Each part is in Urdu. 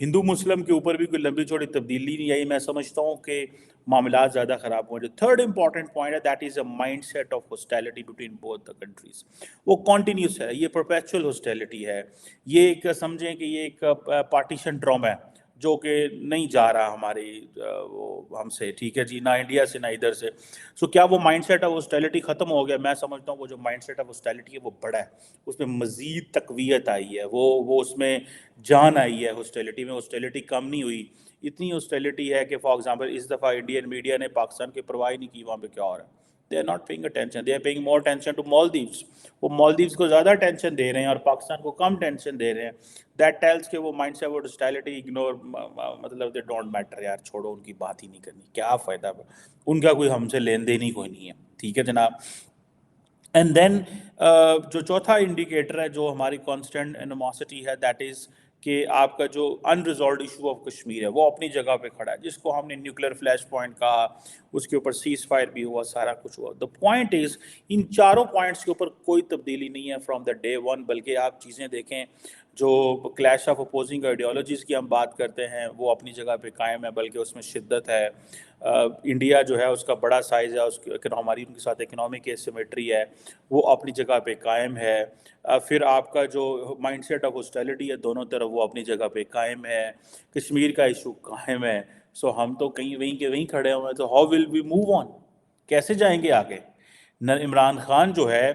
ہندو مسلم کے اوپر بھی کوئی لمبی چوڑی تبدیلی نہیں آئی. میں سمجھتا ہوں کہ معاملات زیادہ خراب ہوئے. جو تھرڈ امپورٹنٹ پوائنٹ ہے that is a mind set of hostility between both the countries. وہ کنٹینیوس ہے, یہ پرپیچول ہاسٹیلٹی ہے. یہ ایک سمجھیں کہ یہ ایک پارٹیشن ڈراما ہے جو کہ نہیں جا رہا ہماری وہ ہم سے, ٹھیک ہے جی, نہ انڈیا سے نہ ادھر سے. سو کیا وہ مائنڈ سیٹ آف ہاسٹیلٹی ختم ہو گیا؟ میں سمجھتا ہوں وہ جو مائنڈ سیٹ آف ہاسٹیلٹی ہے وہ بڑا ہے, اس میں مزید تقویت آئی ہے, وہ اس میں جان آئی ہے. ہاسٹیلٹی میں ہاسٹیلٹی کم نہیں ہوئی. اتنی ہاسٹیلٹی ہے کہ فار ایگزامپل اس دفعہ انڈین میڈیا نے پاکستان کی پرواہ نہیں کی وہاں پہ کیا ہو رہا ہے. They are not paying attention, they are paying more attention to Maldives. وہ مالدیوز کو زیادہ ٹینشن دے رہے ہیں اور پاکستان کو کم ٹینشن دے رہے ہیں. دیٹ ٹیلز کہ وہ mind set of hostility ignore, مطلب دے ڈونٹ میٹر یار, چھوڑو ان کی بات ہی نہیں کرنی, کیا فائدہ, ان کا کوئی ہم سے لین دین ہی کوئی نہیں ہے, ٹھیک ہے جناب. اینڈ دین جو چوتھا انڈیکیٹر ہے جو ہماری کانسٹنٹ انوماسٹی ہے, دیٹ از کہ آپ کا جو انریزالوڈ ایشو آف کشمیر ہے وہ اپنی جگہ پہ کھڑا ہے, جس کو ہم نے نیوکلیر فلیش پوائنٹ کہا, اس کے اوپر سیز فائر بھی ہوا, سارا کچھ ہوا. دا پوائنٹ از ان چاروں پوائنٹس کے اوپر کوئی تبدیلی نہیں ہے فرام دا ڈے ون. بلکہ آپ چیزیں دیکھیں, جو کلیش آف اپوزنگ آئیڈیالوجیز کی ہم بات کرتے ہیں وہ اپنی جگہ پہ قائم ہے, بلکہ اس میں شدت ہے. انڈیا جو ہے اس کا بڑا سائز ہے, اس کی ہماری ان کے ساتھ اکنامک ایسیمیٹری ہے, وہ اپنی جگہ پہ قائم ہے. پھر آپ کا جو مائنڈ سیٹ آف ہاسٹیلٹی ہے دونوں طرف وہ اپنی جگہ پہ قائم ہے. کشمیر کا ایشو قائم ہے. سو ہم تو کہیں وہیں کے وہیں کھڑے ہوئے ہیں, تو how will we move on, کیسے جائیں گے آگے؟ عمران خان جو ہے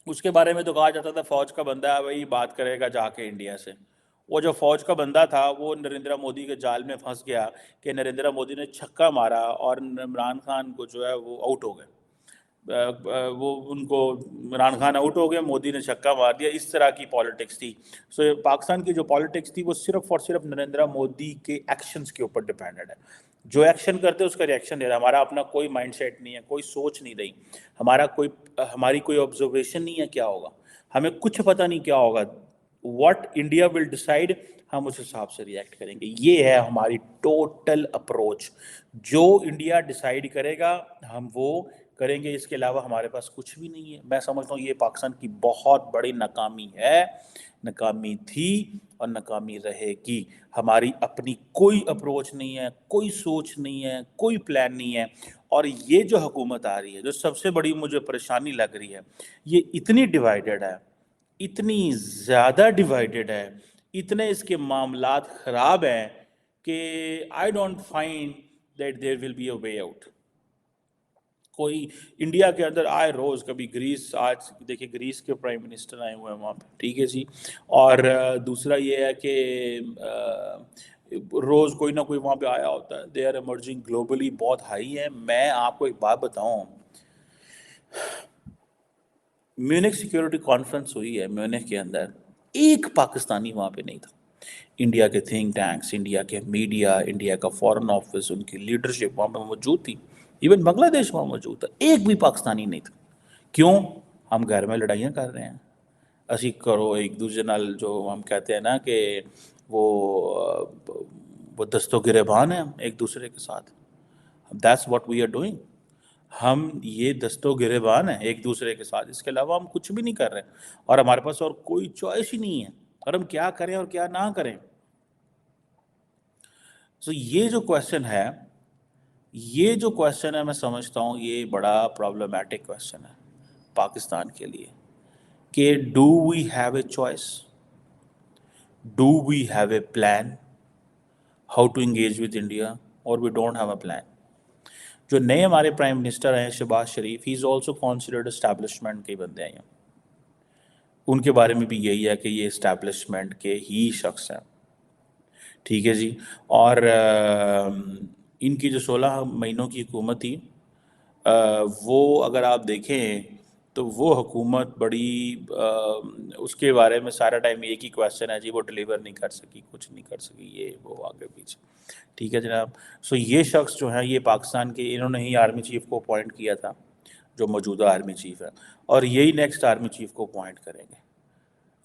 اس کے بارے میں تو کہا جاتا تھا فوج کا بندہ ہے, وہی بات کرے گا جا کے انڈیا سے. وہ جو فوج کا بندہ تھا وہ نریندر مودی کے جال میں پھنس گیا کہ نریندر مودی نے چھکا مارا اور عمران خان کو جو ہے وہ آؤٹ ہو گئے. وہ ان کو عمران خان آؤٹ ہو گئے, مودی نے چھکا مار دیا. اس طرح کی پالیٹکس تھی. سو پاکستان کی جو پالیٹکس تھی وہ صرف اور صرف نریندر مودی کے ایکشنز کے اوپر ڈیپینڈڈ ہے. جو ایکشن کرتے اس کا ریئیکشن دے رہا ہے. ہمارا اپنا کوئی مائنڈ سیٹ نہیں ہے, کوئی سوچ نہیں رہی, ہماری کوئی آبزرویشن نہیں ہے کیا ہوگا, ہمیں کچھ پتہ نہیں کیا ہوگا. واٹ انڈیا ول ڈیسائیڈ, ہم اس حساب سے ریئیکٹ کریں گے. یہ ہے ہماری ٹوٹل اپروچ. جو انڈیا ڈیسائیڈ کرے گا ہم وہ کریں گے, اس کے علاوہ ہمارے پاس کچھ بھی نہیں ہے. میں سمجھتا ہوں یہ پاکستان کی بہت بڑی ناکامی ہے, ناکامی تھی اور ناکامی رہے گی. ہماری اپنی کوئی اپروچ نہیں ہے, کوئی سوچ نہیں ہے, کوئی پلان نہیں ہے. اور یہ جو حکومت آ رہی ہے, جو سب سے بڑی مجھے پریشانی لگ رہی ہے, یہ اتنی ڈیوائیڈڈ ہے, اتنی زیادہ ڈیوائیڈڈ ہے, اتنے اس کے معاملات خراب ہیں کہ I don't find that there will be a way out. کوئی انڈیا کے اندر آئے روز, کبھی گریس, آج دیکھیں گریس کے پرائم منسٹر آئے ہوئے ہیں وہاں پہ, ٹھیک ہے جی. اور دوسرا یہ ہے کہ روز کوئی نہ کوئی وہاں پہ آیا ہوتا ہے. دے آر ایمرجنگ گلوبلی, بہت ہائی ہیں. میں آپ کو ایک بات بتاؤں, میونک سیکیورٹی کانفرنس ہوئی ہے میونک کے اندر, ایک پاکستانی وہاں پہ نہیں تھا. انڈیا کے تھنک ٹینکس, انڈیا کے میڈیا, انڈیا کا فارن آفس, ان کی لیڈرشپ وہاں پہ موجود تھی. ایون بنگلہ دیش وہاں موجود تھا, ایک بھی پاکستانی نہیں تھا. کیوں؟ ہم گھر میں لڑائیاں کر رہے ہیں. اسی کرو ایک دوسرے نال, جو ہم کہتے ہیں نا کہ وہ دست و گریبان ہیں ہم ایک دوسرے کے ساتھ. That's what we are doing. ہم یہ دست و گریبان ہیں ایک دوسرے کے ساتھ, اس کے علاوہ ہم کچھ بھی نہیں کر رہے, اور ہمارے پاس اور کوئی چوائس ہی نہیں ہے, اور ہم کیا کریں اور کیا نہ کریں. سو یہ جو کویشچن ہے, میں سمجھتا ہوں یہ بڑا پرابلمیٹک کویشچن ہے پاکستان کے لیے, کہ do we have a choice, do we have a plan how to engage with India, اور we don't have a plan. جو نئے ہمارے پرائم منسٹر ہیں Shehbaz Sharif, he is also considered establishment کے بندے ہیں. ان کے بارے میں بھی یہی ہے کہ یہ اسٹیبلشمنٹ کے ہی شخص ہیں, ٹھیک ہے جی. اور ان کی جو 16 مہینوں کی حکومت تھی, وہ اگر آپ دیکھیں تو وہ حکومت بڑی, اس کے بارے میں سارا ٹائم ایک ہی کویشچن ہے جی, وہ ڈلیور نہیں کر سکی, کچھ نہیں کر سکی, یہ وہ آگے پیچھے, ٹھیک ہے جناب. سو یہ شخص جو ہیں یہ پاکستان کے, انہوں نے ہی آرمی چیف کو اپوائنٹ کیا تھا, جو موجودہ آرمی چیف ہے, اور یہی نیکسٹ آرمی چیف کو اپوائنٹ کریں گے,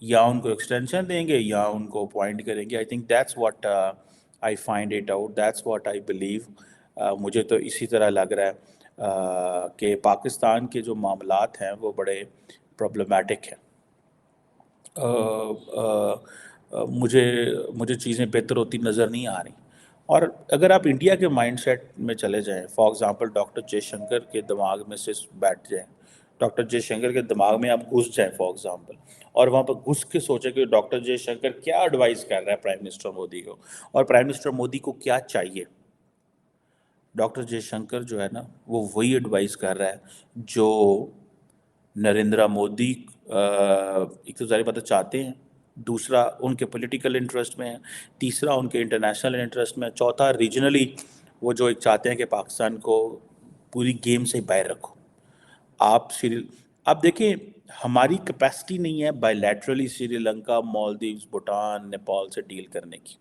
یا ان کو ایکسٹینشن دیں گے یا ان کو اپوائنٹ کریں گے. I think that's what I find it out, that's what I believe. مجھے تو اسی طرح لگ رہا ہے کہ پاکستان کے جو معاملات ہیں وہ بڑے پرابلمیٹک ہیں. مجھے مجھے چیزیں بہتر ہوتی نظر نہیں آ رہی. اور اگر آپ انڈیا کے مائنڈ سیٹ میں چلے جائیں، for example doctor J Shankar کے دماغ میں سے بیٹھ جائیں، ڈاکٹر جے شنکر کے دماغ میں آپ گھس جائیں فار ایگزامپل، اور وہاں پر گھس کے سوچیں کہ ڈاکٹر جے شنکر کیا ایڈوائز کر رہا ہے پرائم منسٹر مودی کو، اور پرائم منسٹر مودی کو کیا چاہیے. ڈاکٹر جے شنکر جو ہے نا وہ وہی ایڈوائز کر رہا ہے جو نریندر مودی ایک تو ظاہر بات ہے چاہتے ہیں، دوسرا ان کے پولیٹیکل انٹرسٹ میں ہے، تیسرا ان کے انٹرنیشنل انٹرسٹ میں ہے، چوتھا ریجنلی وہ جو ایک چاہتے ہیں کہ پاکستان کو پوری گیم سے باہر رکھو. آپ دیکھیں ہماری کیپیسٹی نہیں ہے بائی لیٹرلی سری لنکا، مالدیوز، بھوٹان، نیپال سے ڈیل کرنے کی،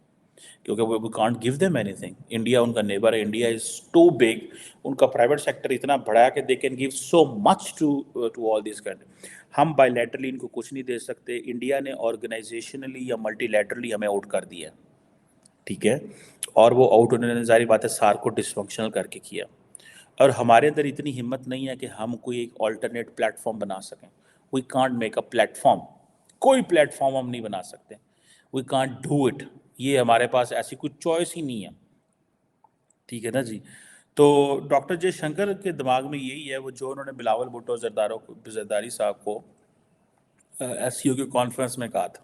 کیونکہ we can't give them anything. India ان کا نیبر ہے، انڈیا از ٹو بگ، ان کا پرائیویٹ سیکٹر اتنا بڑا ہے کہ they can give so much to all these country. ہم بائی لیٹرلی ان کو کچھ نہیں دے سکتے. انڈیا نے آرگنائزیشنلی یا ملٹی لیٹرلی ہمیں آؤٹ کر دیا، ٹھیک ہے، اور وہ آؤٹ انہوں نے ظاہر بات ہے سار کو ڈس فنکشنل کر کے کیا. اور ہمارے اندر اتنی ہمت نہیں ہے کہ ہم کوئی ایک آلٹرنیٹ پلیٹ فارم بنا سکیں. We can't make a platform, کوئی پلیٹ فارم ہم نہیں بنا سکتے. وی کانٹ ڈو اٹ، یہ ہمارے پاس ایسی کوئی چوائس ہی نہیں ہے، ٹھیک ہے نا جی. تو ڈاکٹر جے شنکر کے دماغ میں یہی ہے، وہ جو انہوں نے بلاول بھٹو زرداری صاحب کو ایس سی او کی کانفرنس میں کہا تھا،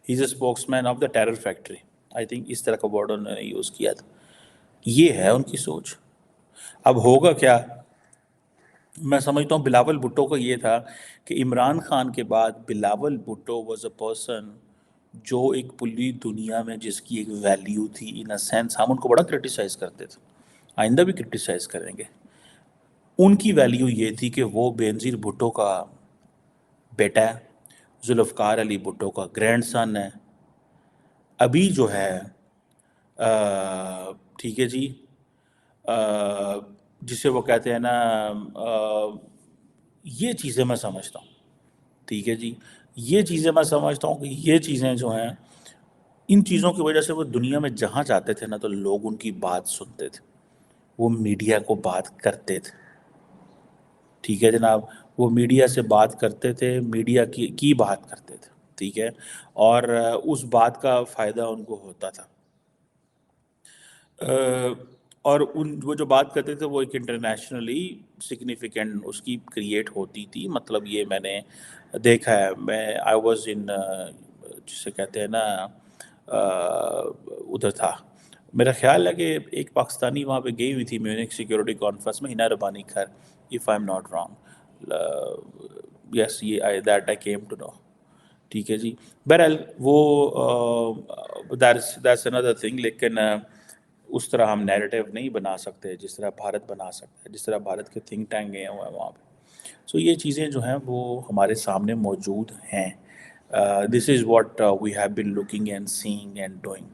he is a spokesman of the terror factory, I think اس طرح کا ورڈ انہوں نے یوز کیا تھا. یہ ہے ان کی سوچ. اب ہوگا کیا، میں سمجھتا ہوں بلاول بھٹو کا یہ تھا کہ عمران خان کے بعد Bilawal Bhutto was a person جو ایک پوری دنیا میں جس کی ایک ویلیو تھی. ان اے سینس ہم ان کو بڑا کرٹیسائز کرتے تھے، آئندہ بھی کرٹیسائز کریں گے. ان کی ویلیو یہ تھی کہ وہ بینظیر بھٹو کا بیٹا ہے، ذوالفقار علی بھٹو کا گرینڈ سن ہے. ابھی جو ہے ٹھیک ہے جی، جسے وہ کہتے ہیں نا، یہ چیزیں میں سمجھتا ہوں، ٹھیک ہے جی، یہ چیزیں میں سمجھتا ہوں کہ یہ چیزیں جو ہیں، ان چیزوں کی وجہ سے وہ دنیا میں جہاں جاتے تھے نا تو لوگ ان کی بات سنتے تھے، وہ میڈیا کو بات کرتے تھے، ٹھیک ہے جناب، وہ میڈیا سے بات کرتے تھے، میڈیا کی بات کرتے تھے، ٹھیک ہے، اور اس بات کا فائدہ ان کو ہوتا تھا. اور وہ جو بات کرتے تھے وہ ایک انٹرنیشنلی سگنیفیکنٹ اس کی کریٹ ہوتی تھی. مطلب یہ میں نے دیکھا ہے، میں آئی واز ان جسے کہتے ہیں نا ادھر تھا. میرا خیال ہے کہ ایک پاکستانی وہاں پہ گئی ہوئی تھی میونک سیکورٹی کانفرنس میں، ہنا ربانی خیر، if I am not wrong, yes یہ that I came to know, ٹھیک ہے جی. بہرحال وہ دیٹس اندر تھنگ. لیکن اس طرح ہم نیریٹیو نہیں بنا سکتے جس طرح بھارت بنا سکتا ہے، جس طرح بھارت کے تھنک ٹینک گئے ہوئے ہیں وہاں پہ. سو یہ چیزیں جو ہیں وہ ہمارے سامنے موجود ہیں. This is what we have been looking and saying and doing.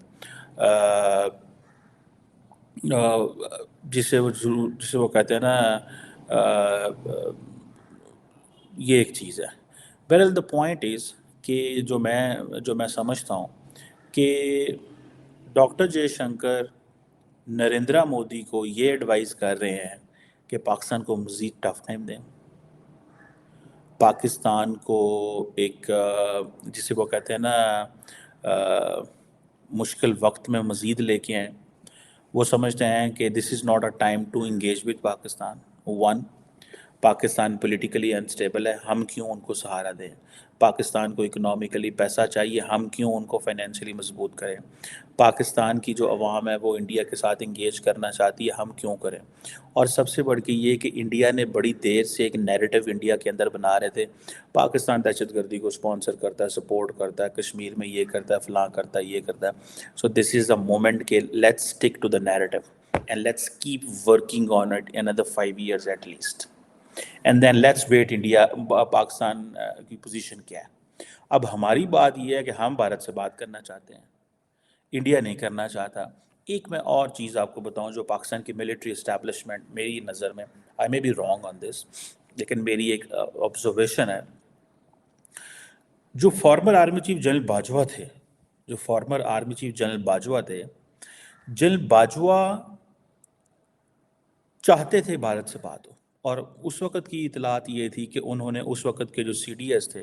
جسے وہ کہتے ہیں نا یہ ایک چیز ہے. بہرحال دا پوائنٹ از کہ جو میں سمجھتا ہوں کہ ڈاکٹر جے شنکر نریندر مودی کو یہ ایڈوائز کر رہے ہیں کہ پاکستان کو مزید ٹف ٹائم دیں، پاکستان کو ایک جسے وہ کہتے ہیں نا مشکل وقت میں مزید لے کے آئیں. وہ سمجھتے ہیں کہ this is not a time to engage with Pakistan. One, Pakistan politically unstable ہے، ہم کیوں ان کو سہارا دیں؟ پاکستان کو اکنامیکلی پیسہ چاہیے، ہم کیوں ان کو فائنینشلی مضبوط کریں؟ پاکستان کی جو عوام ہے وہ انڈیا کے ساتھ انگیج کرنا چاہتی ہے، ہم کیوں کریں؟ اور سب سے بڑھ کے یہ کہ انڈیا نے بڑی دیر سے ایک نیریٹو انڈیا کے اندر بنا رہے تھے، پاکستان دہشت گردی کو سپانسر کرتا ہے، سپورٹ کرتا ہے، کشمیر میں یہ کرتا ہے، فلاں کرتا ہے، یہ کرتا ہے. So this is the moment کہ let's stick to the narrative and let's keep working on it another 5 years at least. And then let's wait India Pakistan کی پوزیشن کیا ہے. اب ہماری بات یہ ہے کہ ہم بھارت سے بات کرنا چاہتے ہیں، انڈیا نہیں کرنا چاہتا. ایک میں اور چیز آپ کو بتاؤں جو پاکستان کی ملٹری اسٹیبلشمنٹ میری نظر میں، آئی مے بی رانگ آن دس، لیکن میری ایک آبزرویشن ہے، جو former army chief general Bajwa تھے، جنرل باجوہ چاہتے تھے بھارت سے بات ہو. اور اس وقت کی اطلاعات یہ تھی کہ انہوں نے اس وقت کے جو سی ڈی ایس تھے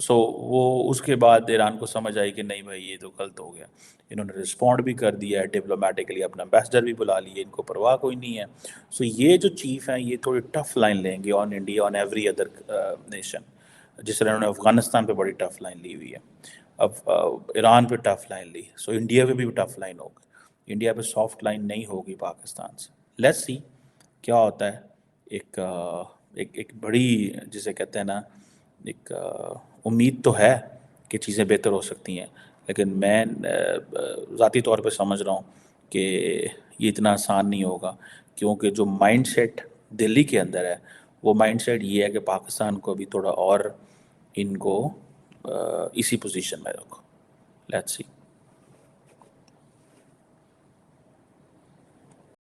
سو وہ اس کے بعد ایران کو سمجھ آئی کہ نہیں بھائی یہ تو غلط ہو گیا. انہوں نے رسپونڈ بھی کر دیا ہے ڈپلومیٹکلی، اپنا ایمبیسڈر بھی بلا لیے، ان کو پرواہ کوئی نہیں ہے. سو یہ جو چیف ہیں یہ تھوڑی ٹف لائن لیں گے on India, on every other nation. جس طرح انہوں نے افغانستان پہ بڑی ٹف لائن لی ہوئی ہے، اب ایران پہ ٹف لائن لی، سو انڈیا پہ بھی ٹف لائن ہوگی. انڈیا پہ سافٹ لائن نہیں ہوگی پاکستان سے. لیٹس سی کیا ہوتا ہے. ایک ایک بڑی جسے کہتے ہیں نا، ایک امید تو ہے کہ چیزیں بہتر ہو سکتی ہیں، لیکن میں ذاتی طور پہ سمجھ رہا ہوں کہ یہ اتنا آسان نہیں ہوگا، کیونکہ جو مائنڈ سیٹ دلی کے اندر ہے وہ مائنڈ سیٹ یہ ہے کہ پاکستان کو ابھی تھوڑا اور ان کو اسی پوزیشن میں رکھو. Let's see.